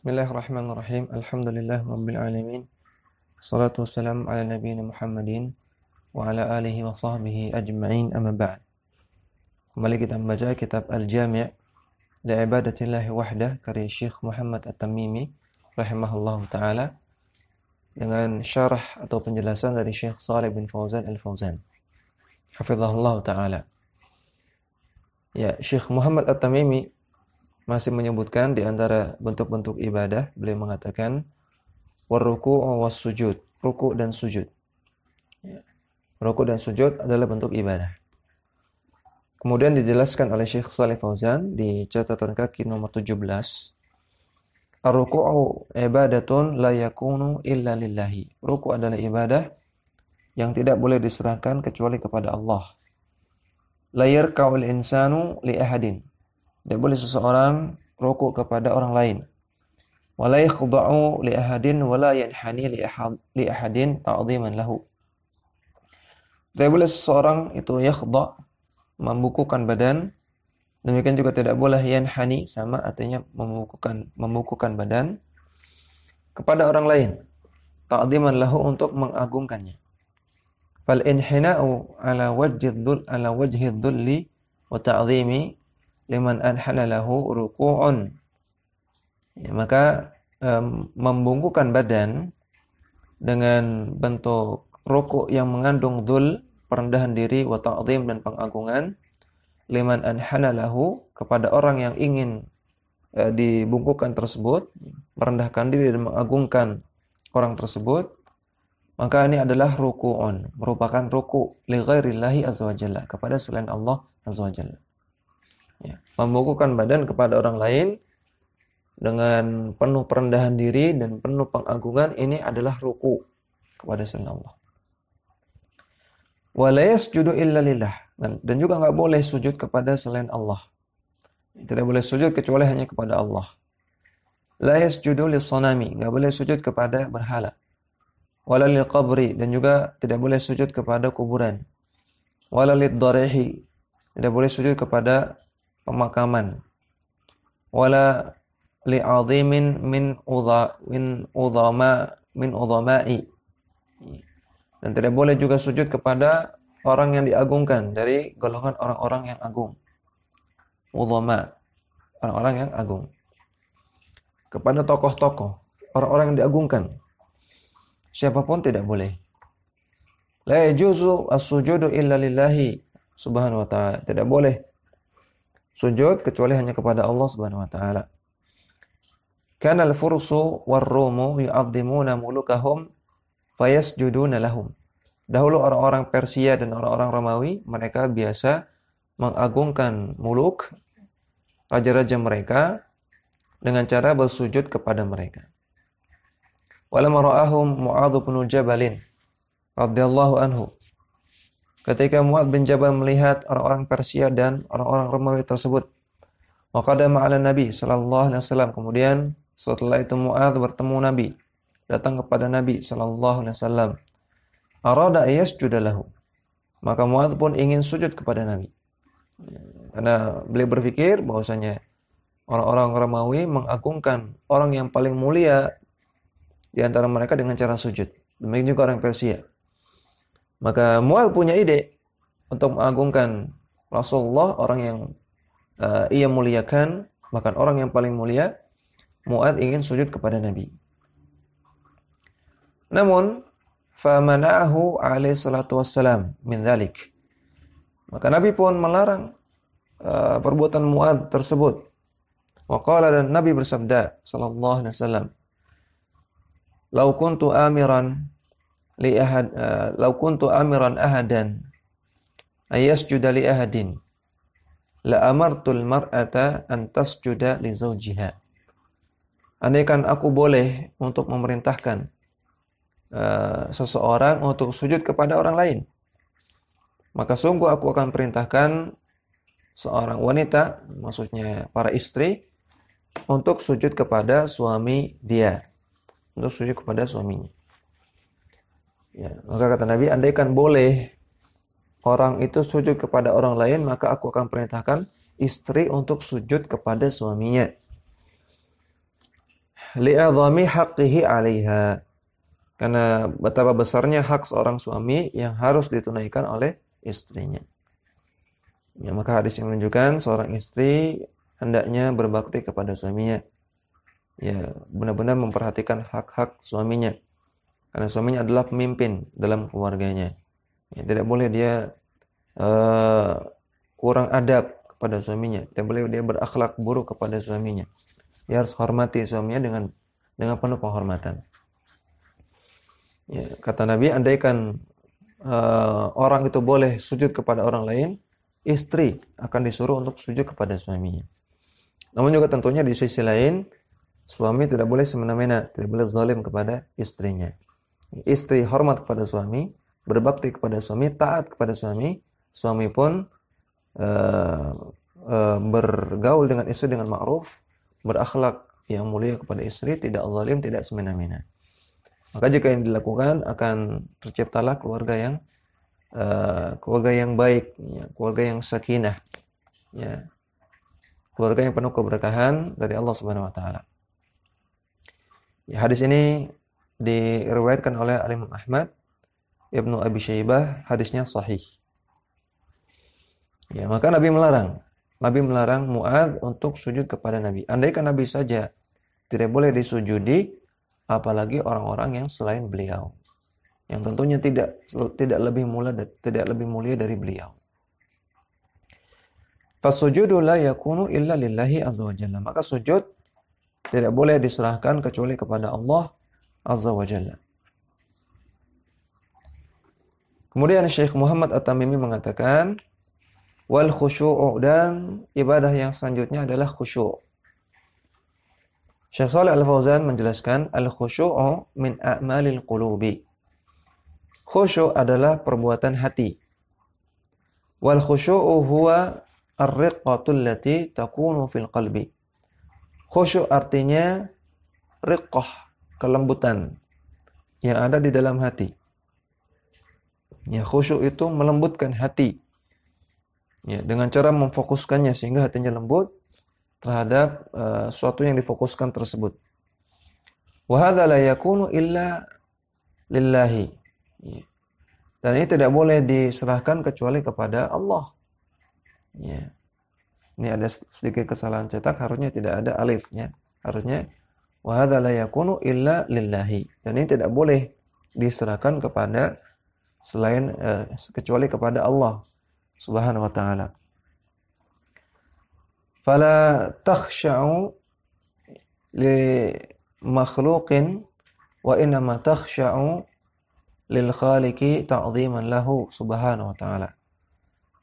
Bismillahirrahmanirrahim. Alhamdulillah rabbil alamin. Wassalatu wassalamu ala nabiyyina Muhammadin wa ala alihi wa sahbihi ajma'in, amma ba'd. Kembali kita membaca kitab Al-Jami' li ibadatillahi wahdah karya Syekh Muhammad At-Tamimi rahimahullahu taala dengan syarah atau penjelasan dari Syekh Shalih bin Fauzan Al-Fauzan hafizahullahu taala. Ya, Syekh Muhammad At-Tamimi masih menyebutkan di antara bentuk-bentuk ibadah, beliau mengatakan warruku'u was-sujud, ruku' dan sujud. Ya. Ruku' dan sujud adalah bentuk ibadah. Kemudian dijelaskan oleh Syekh Shalih Fauzan di catatan kaki nomor 17, ar-ruku'u ibadatun la yakunu illa lillahi. Ruku' adalah ibadah yang tidak boleh diserahkan kecuali kepada Allah. La yarka'ul insanu li ahadin. Tidak boleh seseorang rukuk kepada orang lain. Wala yakhda'u li ahadin wala yanhani li ahadin ta'dhiman lahu. Tidak boleh seseorang itu yakhda', membukukan badan. Demikian juga tidak boleh yanhani, sama artinya membukukan badan kepada orang lain. Ta'dhiman lahu, untuk mengagungkannya. Fal inhina'u ala wajhi dhulli wa ta'dhimi liman anhala lahu ruku'un. Ya, maka membungkukkan badan dengan bentuk rukuk yang mengandung dhul, perendahan diri, wa ta'dhim, dan pengagungan, liman anhala lahu, kepada orang yang ingin dibungkukkan tersebut, merendahkan diri dan mengagungkan orang tersebut, maka ini adalah ruku'un, merupakan ruku' li ghairillahi azza wa jalla, kepada selain Allah azza wa jalla. Ya, membungkukkan badan kepada orang lain dengan penuh perendahan diri dan penuh pengagungan, ini adalah ruku kepada selain Allah. Wa la yasjudu illa lillah, dan juga enggak boleh sujud kepada selain Allah. Tidak boleh sujud kecuali hanya kepada Allah. La yasjudu lis-sanami, enggak boleh sujud kepada berhala. Wala lil qabri, dan juga tidak boleh sujud kepada kuburan. Wala lid-darihi, tidak boleh sujud kepada pemakaman. Wala li'azimin min udhama'i, dan tidak boleh juga sujud kepada orang yang diagungkan dari golongan orang-orang yang agung. Udhama, orang-orang yang agung. Kepada tokoh-tokoh, orang-orang yang diagungkan, siapapun tidak boleh. La yajuzu as-sujudu illa lillahi subhanahu wa ta'ala. Tidak boleh sujud kecuali hanya kepada Allah Subhanahu wa taala. Kana al-fursu war-rumu yu'azzimuna mulukahum fayasjuduna lahum. Dahulu orang-orang Persia dan orang-orang Romawi, mereka biasa mengagungkan muluk, raja-raja mereka, dengan cara bersujud kepada mereka. Walamma ra'ahum Mu'adz bin Jabal radhiyallahu anhu. Ketika Mu'adz bin Jabal melihat orang-orang Persia dan orang-orang Romawi tersebut, waqadama 'ala Nabi sallallahu alaihi wasallam, kemudian setelah itu Mu'adz bertemu Nabi, datang kepada Nabi sallallahu alaihi wasallam. Arada yasjuda lahu. Maka Mu'adz pun ingin sujud kepada Nabi. Karena beliau berpikir bahwasanya orang-orang Romawi mengagungkan orang yang paling mulia di antara mereka dengan cara sujud. Demikian juga orang Persia. Maka Mu'adz punya ide untuk mengagungkan Rasulullah, orang yang ia muliakan, bahkan orang yang paling mulia. Mu'adz ingin sujud kepada Nabi. Namun, famana'ahu alaihi salatu wassalam min dzalik. Maka Nabi pun melarang perbuatan Mu'adz tersebut. Wa qala, dan Nabi bersabda sallallahu alaihi wasallam, "Lau kuntu amiran law kuntu amiran ahadan ayasjuda li ahadin la amartul mar'ata an tasjuda li zawjiha." Andaikan aku boleh untuk memerintahkan seseorang untuk sujud kepada orang lain, maka sungguh aku akan perintahkan seorang wanita, maksudnya para istri, untuk sujud kepada suami dia, untuk sujud kepada suaminya. Ya, maka kata Nabi, andaikan boleh orang itu sujud kepada orang lain, maka aku akan perintahkan istri untuk sujud kepada suaminya. li'adhami haqqihi 'alaiha. Karena betapa besarnya hak seorang suami yang harus ditunaikan oleh istrinya. Ya, maka hadis yang menunjukkan seorang istri hendaknya berbakti kepada suaminya. Ya, benar-benar memperhatikan hak-hak suaminya. Karena suaminya adalah pemimpin dalam keluarganya. Ya, tidak boleh dia kurang adab kepada suaminya. Tidak boleh dia berakhlak buruk kepada suaminya. Dia harus hormati suaminya dengan penuh penghormatan. Ya, kata Nabi, andaikan orang itu boleh sujud kepada orang lain, istri akan disuruh untuk sujud kepada suaminya. Namun juga tentunya di sisi lain, suami tidak boleh semena-mena, tidak boleh zalim kepada istrinya. Istri hormat kepada suami, berbakti kepada suami, taat kepada suami. Suami pun bergaul dengan istri dengan ma'ruf, berakhlak yang mulia kepada istri, tidak zalim, tidak semena-mena. Maka jika yang dilakukan akan terciptalah keluarga yang baik, ya, keluarga yang sakinah, ya, keluarga yang penuh keberkahan dari Allah Subhanahu Wa Taala. Ya, hadis ini diriwayatkan oleh Imam Ahmad, Ibnu Abi Syaibah, hadisnya sahih. Ya, maka Nabi melarang Mu'adz untuk sujud kepada Nabi. Andaikan Nabi saja tidak boleh disujudi, apalagi orang-orang yang selain beliau, yang tentunya tidak lebih mulia dari beliau. Fasujudu la yakunu illa lillahi azza wa jalla. Maka sujud tidak boleh diserahkan kecuali kepada Allah azza wa jalla. Kemudian Syekh Muhammad At-Tamimi mengatakan, wal khusyu'u, dan ibadah yang selanjutnya adalah khusyuk. Syekh Shalih Al-Fauzan menjelaskan, al-khusyu'u min a'malil qulubi. Khusyuk adalah perbuatan hati. Wal khusyu'u huwa ar-riqqatul lati takunu fil qalbi. Khusyuk artinya riqqah, kelembutan yang ada di dalam hati. Ya, khusyuk itu melembutkan hati. Ya, dengan cara memfokuskannya sehingga hatinya lembut terhadap sesuatu yang difokuskan tersebut. Wa hadza la yakunu illa lillahi. Ya. Dan ini tidak boleh diserahkan kecuali kepada Allah. Ya. Ini ada sedikit kesalahan cetak, harusnya tidak ada alifnya. Harusnya wa hadza la yakunu illa lillahi. Dan ini tidak boleh diserahkan kepada selain kecuali kepada Allah Subhanahu wa ta'ala. Fala takhsha'u li makhluqin wa innama takhsha'u lil khaliqi ta'dhiman lahu subhanahu wa ta'ala.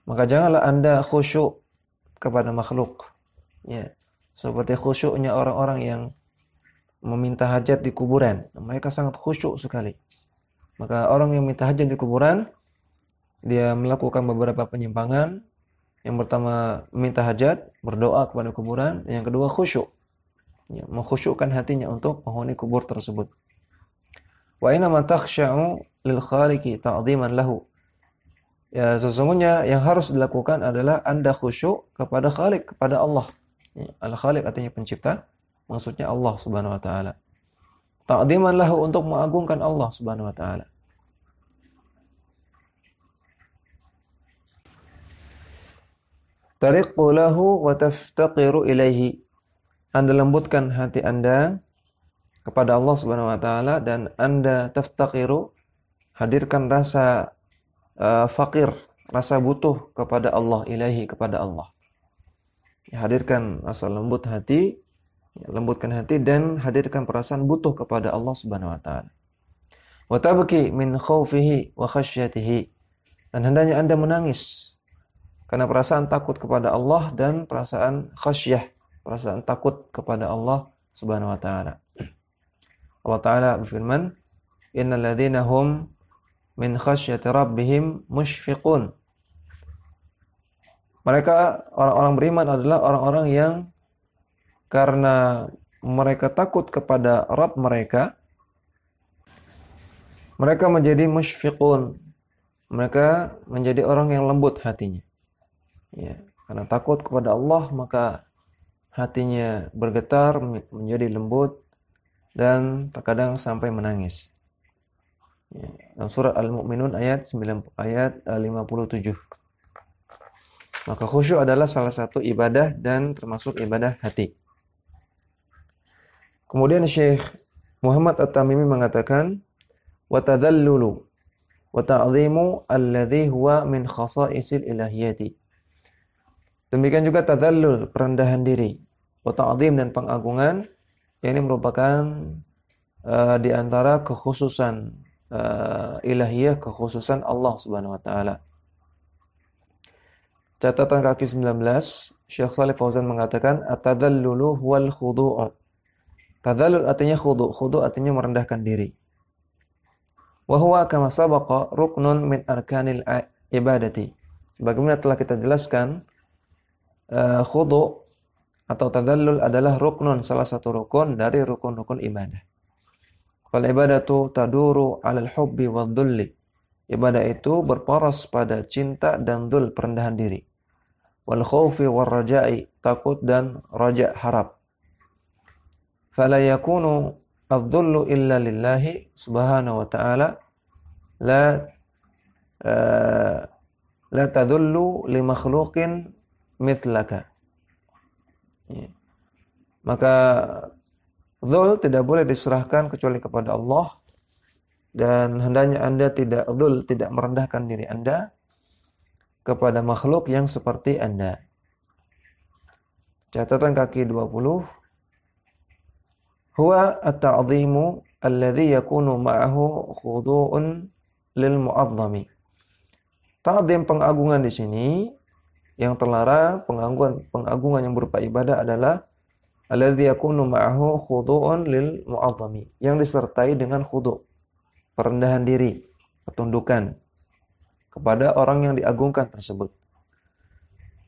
Maka janganlah Anda khusyuk kepada makhluk. Ya, seperti khusyuknya orang-orang yang meminta hajat di kuburan. Mereka sangat khusyuk sekali. Maka orang yang minta hajat di kuburan, dia melakukan beberapa penyimpangan. Yang pertama meminta hajat, berdoa kepada kuburan. Yang kedua khusyuk, ya, mengkhusyukkan hatinya untuk menghuni kubur tersebut. Wa inna ma takhsha'u lil khaliqi ta'dhiman lahu. Ya, sesungguhnya yang harus dilakukan adalah Anda khusyuk kepada Khaliq, kepada Allah. Ya, Al-Khaliq artinya pencipta, maksudnya Allah Subhanahu wa taala. Ta'dhiman lahu, untuk mengagungkan Allah Subhanahu wa taala. Tariqu lahu wa taftaqiru ilaihi. Anda lembutkan hati Anda kepada Allah Subhanahu wa taala, dan Anda taftaqiru, hadirkan rasa fakir, rasa butuh kepada Allah, ilaihi, kepada Allah. Ya, hadirkan rasa lembut hati, ya, lembutkan hati dan hadirkan perasaan butuh kepada Allah Subhanahu wa taala. Wa tabki min khaufihi wa khasyatihi. Dan hendaknya Anda menangis karena perasaan takut kepada Allah dan perasaan khasyah, perasaan takut kepada Allah Subhanahu wa taala. Allah taala berfirman, "Innal ladzina hum min khasyati rabbihim musyfiqun." Mereka orang-orang beriman adalah orang-orang yang karena mereka takut kepada Rabb mereka, mereka menjadi musyfiqun. Mereka menjadi orang yang lembut hatinya. Ya, karena takut kepada Allah maka hatinya bergetar, menjadi lembut, dan terkadang sampai menangis. Ya, dalam surat Al-Mu'minun ayat 57. Maka khusyuk adalah salah satu ibadah dan termasuk ibadah hati. Kemudian Syekh Muhammad At-Tamimi mengatakan, wa tadhallulu wa ta'zimu alladhi huwa min khasa'isil ilahiyati. Demikian juga tadhallul, perendahan diri, wa ta'zim, dan pengagungan, yang ini merupakan di antara kekhususan ilahiyah, kekhususan Allah Subhanahu wa taala. Catatan kaki 19, Syekh Shalih Fauzan mengatakan at-tadhallulu wal khudu'u. Tadhallul artinya khudu', khudu' artinya merendahkan diri. Wa huwa kama sabaqa ruknun min arkanil ibadati. Sebagaimana telah kita jelaskan, khudu' atau tadhallul adalah ruknun, salah satu rukun dari rukun-rukun ibadah. Fal ibadatu taduru 'alal hubbi wad dhulli. Ibadah itu berporos pada cinta dan dhul, perendahan diri. Wal khaufi war raja'i, takut dan raja, harap. Fala yakunu adh-dhullu illa lillahi subhanahu wa ta'ala, la tadhullu li makhluqin mithlaka. Ya. Maka dhul tidak boleh diserahkan kecuali kepada Allah, dan hendaknya Anda tidak dhul, tidak merendahkan diri Anda kepada makhluk yang seperti Anda. Catatan kaki 20, huwa at-ta'zimu alladhi yakunu ma'ahu khudu'un lil mu'azzami. Ta'zim, pengagungan di sini yang terlarang, pengagungan yang berupa ibadah adalah alladhi yakunu ma'ahu khudu'un lil mu'azzami, yang disertai dengan khudu', perendahan diri, ketundukan kepada orang yang diagungkan tersebut.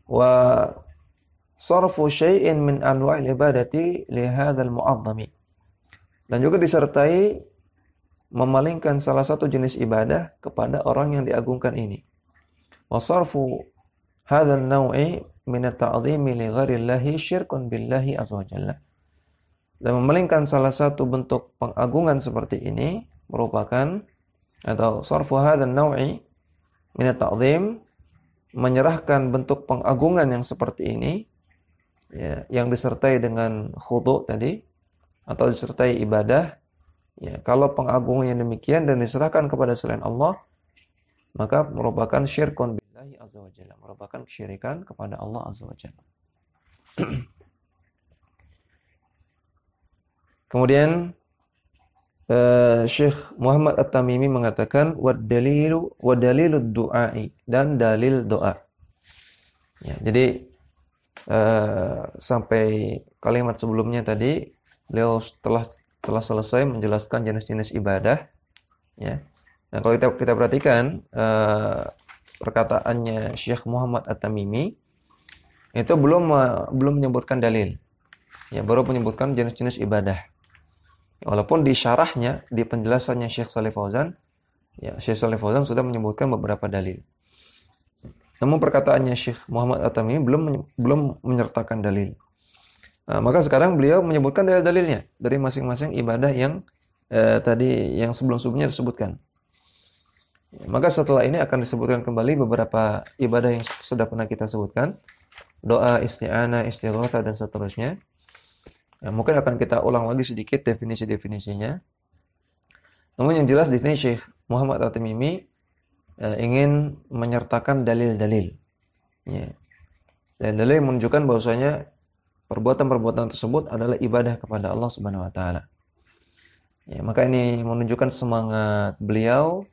Wa sarfu syai'in min anwa'il ibadati li hadzal mu'azzami, dan juga disertai memalingkan salah satu jenis ibadah kepada orang yang diagungkan ini. Wa sarfu hadzal naw'i min at-ta'zimi li ghairillahi syirkun billahi azza wa jalla. Dan memalingkan salah satu bentuk pengagungan seperti ini merupakan, atau sarfu hadzal naw'i min at-ta'zim, menyerahkan bentuk pengagungan yang seperti ini, ya, yang disertai dengan khudu' tadi, atau disertai ibadah, ya, kalau pengagungan yang demikian dan diserahkan kepada selain Allah, maka merupakan syirkun billahi azza wa jalla, merupakan kesyirikan kepada Allah azza wa jalla. Kemudian Syekh Muhammad At-Tamimi mengatakan wa dalilud du'ai, dan dalil doa. Ya, jadi sampai kalimat sebelumnya tadi beliau telah selesai menjelaskan jenis-jenis ibadah, ya. Nah, kalau kita perhatikan perkataannya Syekh Muhammad At-Tamimi itu belum menyebutkan dalil. Ya, baru menyebutkan jenis-jenis ibadah. Walaupun di syarahnya, di penjelasannya Syekh Shalih Fauzan, ya, Syekh Shalih Fauzan sudah menyebutkan beberapa dalil. Namun perkataannya Syekh Muhammad At-Tamimi belum menyertakan dalil. Nah, maka sekarang beliau menyebutkan dalil-dalilnya dari masing-masing ibadah yang tadi yang sebelum-sebelumnya disebutkan. Ya, maka setelah ini akan disebutkan kembali beberapa ibadah yang sudah pernah kita sebutkan, doa, isti'anah, istighatsah, dan seterusnya. Nah, mungkin akan kita ulang lagi sedikit definisi-definisinya. Namun yang jelas di sini Syekh Muhammad At-Tamimi ingin menyertakan dalil-dalil. Ya. Dalil-dalil menunjukkan bahwasanya perbuatan-perbuatan tersebut adalah ibadah kepada Allah Subhanahu wa taala. Ya, maka ini menunjukkan semangat beliau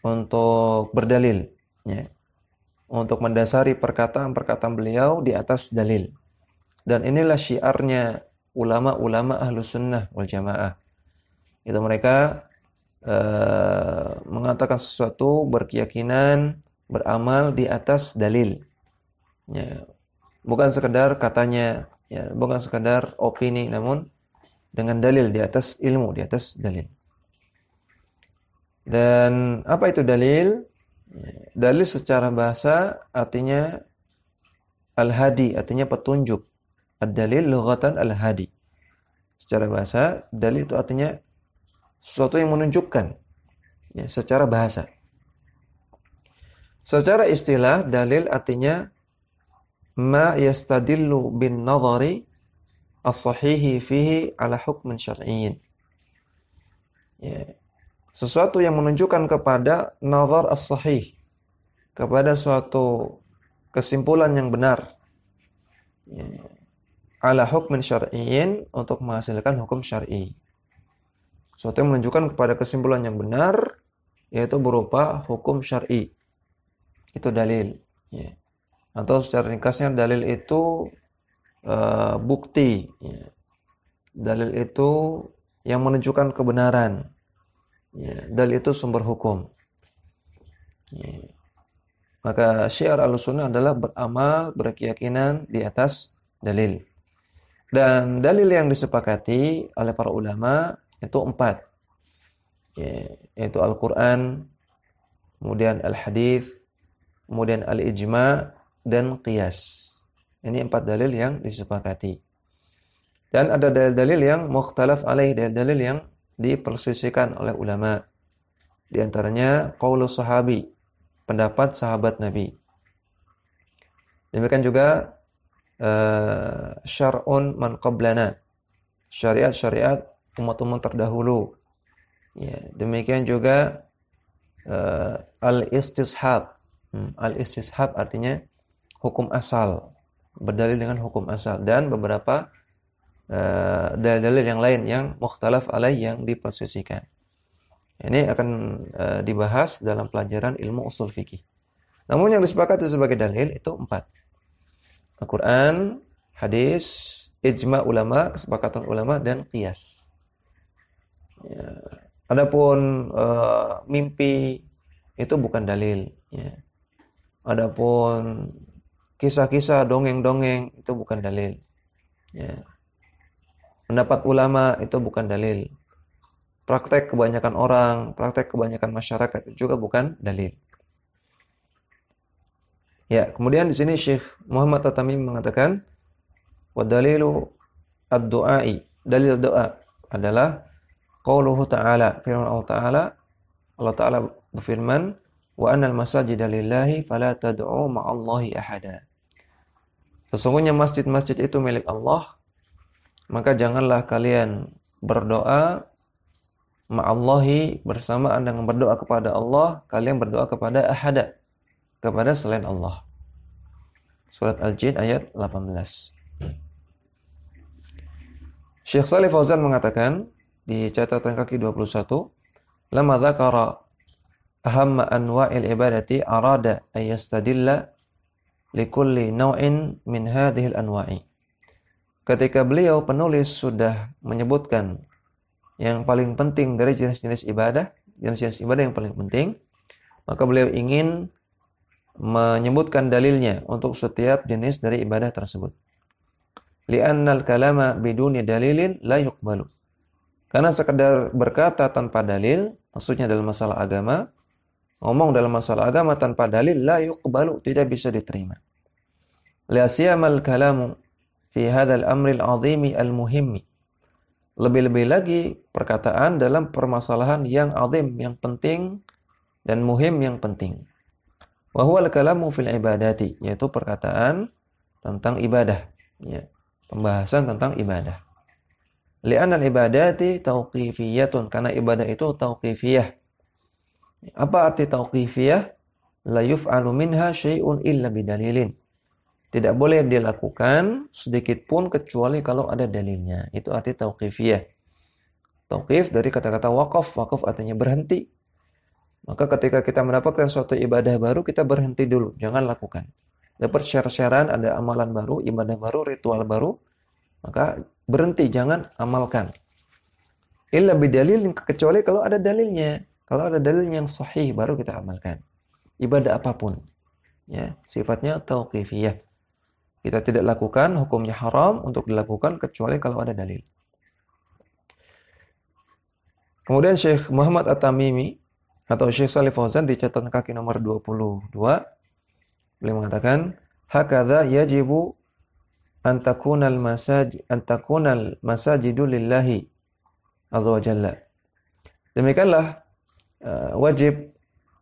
untuk berdalil, ya. Untuk mendasari perkataan-perkataan beliau di atas dalil. Dan inilah syiarnya ulama-ulama Ahlus Sunnah wal Jamaah. Itu mereka mengatakan sesuatu, berkeyakinan, beramal di atas dalil. Ya, bukan sekedar katanya, ya, bukan sekedar opini, namun dengan dalil, di atas ilmu, di atas dalil. Dan apa itu dalil? Dalil secara bahasa artinya al-hadi, artinya petunjuk. Ad-dalil lughatan al-hadi. Secara bahasa, dalil itu artinya sesuatu yang menunjukkan, ya, secara bahasa. Secara istilah, dalil artinya ma yastadillu bin nadhari as-sahihi fihi ala hukmin syar'iyyin. Ya. Sesuatu yang menunjukkan kepada nazar as-sahih, kepada suatu kesimpulan yang benar, ya, ala hukmin syar'iyyin, untuk menghasilkan hukum syar'i. Sesuatu yang menunjukkan kepada kesimpulan yang benar, yaitu berupa hukum syar'i. Itu dalil, ya. Atau secara ringkasnya, dalil itu bukti, ya. Dalil itu yang menunjukkan kebenaran, ya. Dalil itu sumber hukum, ya. Maka syiar Ahlussunnah adalah beramal, berkeyakinan di atas dalil. Dan dalil yang disepakati oleh para ulama itu 4, ya, yaitu Al-Quran, kemudian Al-Hadits, kemudian Al-Ijma' dan Qiyas. Ini 4 dalil yang disepakati. Dan ada dalil-dalil yang mukhtalaf alaih, dalil-dalil yang diperselisihkan oleh ulama. Di antaranya qaulus sahabi, pendapat sahabat Nabi. Demikian juga syar'un man qablana, syariat-syariat umat-umat terdahulu. Ya, demikian juga al-istishab. Al-istishab artinya hukum asal, berdalil dengan hukum asal, dan beberapa dalil-dalil yang lain yang mukhtalaf alaih, yang diperselisihkan. Ini akan dibahas dalam pelajaran ilmu usul fikih. Namun yang disepakati sebagai dalil itu 4. Al-Quran, hadis, ijma' ulama, kesepakatan ulama, dan qiyas. Ya. Adapun mimpi itu bukan dalil, ya. Adapun kisah-kisah, dongeng-dongeng itu bukan dalil, ya. Pendapat ulama itu bukan dalil. Praktek kebanyakan orang, praktek kebanyakan masyarakat itu juga bukan dalil. Ya, kemudian di sini Syekh Muhammad At-Tamimi mengatakan, wa dalilu ad-du'ai, dalil doa adalah qauluhu ta'ala, firman Allah Ta'ala berfirman, wa annal masajida lillahi fala tad'u ma'allahi ahada. Sesungguhnya masjid-masjid itu milik Allah, maka janganlah kalian berdoa ma'allahi, bersamaan dengan berdoa kepada Allah, kalian berdoa kepada ahada, kepada selain Allah. Surat Al-Jin ayat 18. Syekh Shalih Fauzan mengatakan di catatan kaki 21, lamma dzakara ahamma anwa'il ibadati arada ay yastadilla likulli naw'in min hadhihi al-anwa'i. Ketika beliau penulis sudah menyebutkan yang paling penting dari jenis-jenis ibadah yang paling penting, maka beliau ingin menyebutkan dalilnya untuk setiap jenis dari ibadah tersebut. Li'annal kalama biduni dalilin la yuqbalu. Karena sekedar berkata tanpa dalil, maksudnya dalam masalah agama, ngomong dalam masalah agama tanpa dalil, la yuqbalu, tidak bisa diterima. Li'asiyamal kalamu fi hadzal amril azimi al-muhimmi. Lebih-lebih lagi perkataan dalam permasalahan yang azim, yang penting, dan muhim, yang penting. Wa huwa al-kalamu fil ibadati, yaitu perkataan tentang ibadah, ya, pembahasan tentang ibadah. Li'anna al-ibadati tauqifiyatun, karena ibadah itu tauqifiyah. Apa arti tauqifiyah? La yuf'alu minha syai'un illa bidalilin. Tidak boleh dilakukan sedikit pun kecuali kalau ada dalilnya. Itu arti tauqifiyah. Tauqif dari kata-kata waqaf. Waqaf artinya berhenti. Maka ketika kita mendapatkan suatu ibadah baru, kita berhenti dulu. Jangan lakukan. Dapat syarat-syarat, ada amalan baru, ibadah baru, ritual baru, maka berhenti, jangan amalkan. Illa bidalil, kecuali kalau ada dalilnya. Kalau ada dalil yang sahih, baru kita amalkan. Ibadah apapun, ya, sifatnya tauqifiyah. Kita tidak lakukan, hukumnya haram untuk dilakukan kecuali kalau ada dalil. Kemudian Syekh Muhammad At-Tamimi atau Syekh Shalih Fauzan di catatan kaki nomor 22, beliau mengatakan, hakadha yajibu antakunal masajidu lillahi azza wa jalla. Demikianlah wajib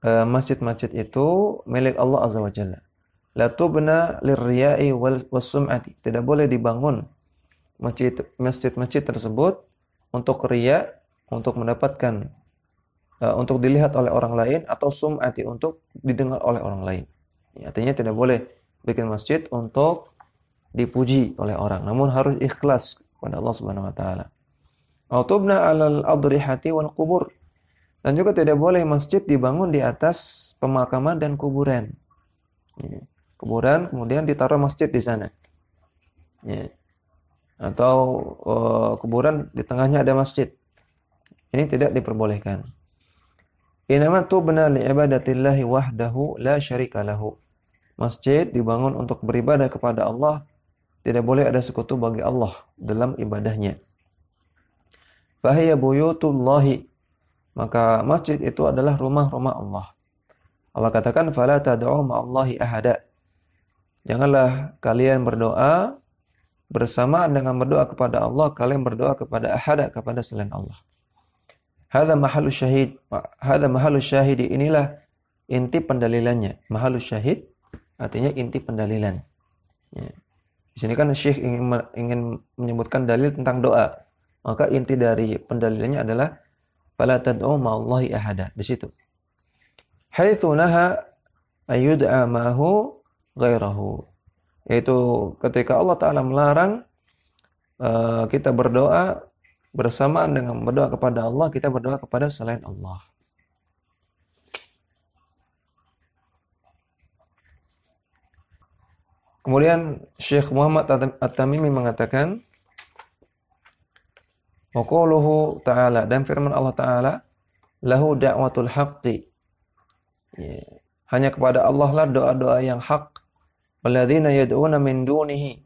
masjid-masjid itu milik Allah azza wa jalla. La tubna lirriya'i was-sum'ati. Tidak boleh dibangun masjid-masjid tersebut untuk riya, untuk mendapatkan untuk dilihat oleh orang lain, atau sum'ati, untuk didengar oleh orang lain. Ya, artinya tidak boleh bikin masjid untuk dipuji oleh orang, namun harus ikhlas kepada Allah Subhanahu wa taala. Autubna 'alal adrihati wal qubur. Dan juga tidak boleh masjid dibangun di atas pemakaman dan kuburan. Ya. Kuburan kemudian ditaruh masjid di sana. Ya. Atau kuburan di tengahnya ada masjid. Ini tidak diperbolehkan. Inama tubna li'ibadatillahi wahdahu la syarika lahu. Masjid dibangun untuk beribadah kepada Allah, tidak boleh ada sekutu bagi Allah dalam ibadahnya. Fahiya buyutullahi. Maka masjid itu adalah rumah-rumah Allah. Allah katakan fala tad'u ma'allahi ahada. Janganlah kalian berdoa bersamaan dengan berdoa kepada Allah, kalian berdoa kepada ahada, kepada selain Allah. Hadza mahalus syahid. Hadza mahalus syahid, inilah inti pendalilannya. Mahalus syahid artinya inti pendalilan. Ya. Di sini kan Syekh ingin menyebutkan dalil tentang doa. Maka inti dari pendalilannya adalah fala tad'u ma'allahi ahada. Di situ. Haitsu naha ayyud'a ma'ahu ghairahu. Yaitu ketika Allah Ta'ala melarang kita berdoa bersamaan dengan berdoa kepada Allah, kita berdoa kepada selain Allah. Kemudian Syekh Muhammad At-Tamimi mengatakan, wa qauluhu ta'ala, dan firman Allah Ta'ala, lahu da'watul haqqi. Hanya kepada Allah lah doa-doa yang hak. Walladzina yad'una min dunihi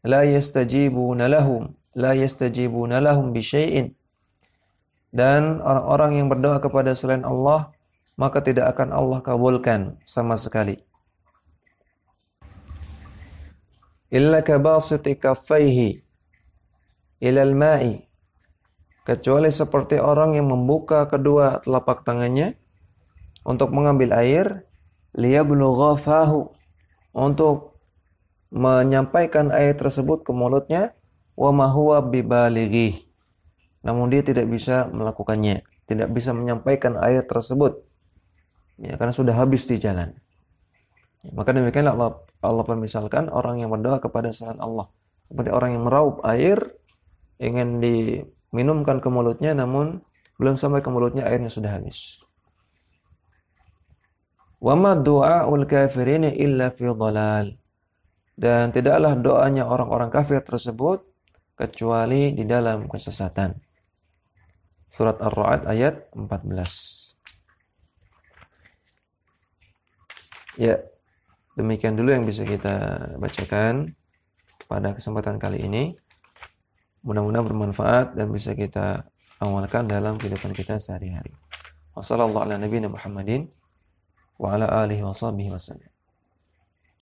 la yastajibuna lahum bisyai'in. Dan orang-orang yang berdoa kepada selain Allah, maka tidak akan Allah kabulkan sama sekali. Illa kabasiti kaffaihi ilal ma'i. Kecuali seperti orang yang membuka kedua telapak tangannya untuk mengambil air, liyablugha fahu, untuk menyampaikan air tersebut ke mulutnya, wa ma huwa bibalighi, namun dia tidak bisa melakukannya, tidak bisa menyampaikan air tersebut, ya, karena sudah habis di jalan. Maka demikianlah Allah permisalkan orang yang berdoa kepada selain Allah, seperti orang yang meraup air, ingin diminumkan ke mulutnya, namun belum sampai ke mulutnya airnya sudah habis. Wa ma du'aul kafirin illa fi dhalal. Dan tidaklah doanya orang-orang kafir tersebut kecuali di dalam kesesatan. Surat Ar-Ra'd ayat 14. Ya, demikian dulu yang bisa kita bacakan pada kesempatan kali ini. Mudah-mudahan bermanfaat dan bisa kita amalkan dalam kehidupan kita sehari-hari. Wassallallahu ala nabiyina Muhammadin wa ala alihi wa sahbihi wasallam.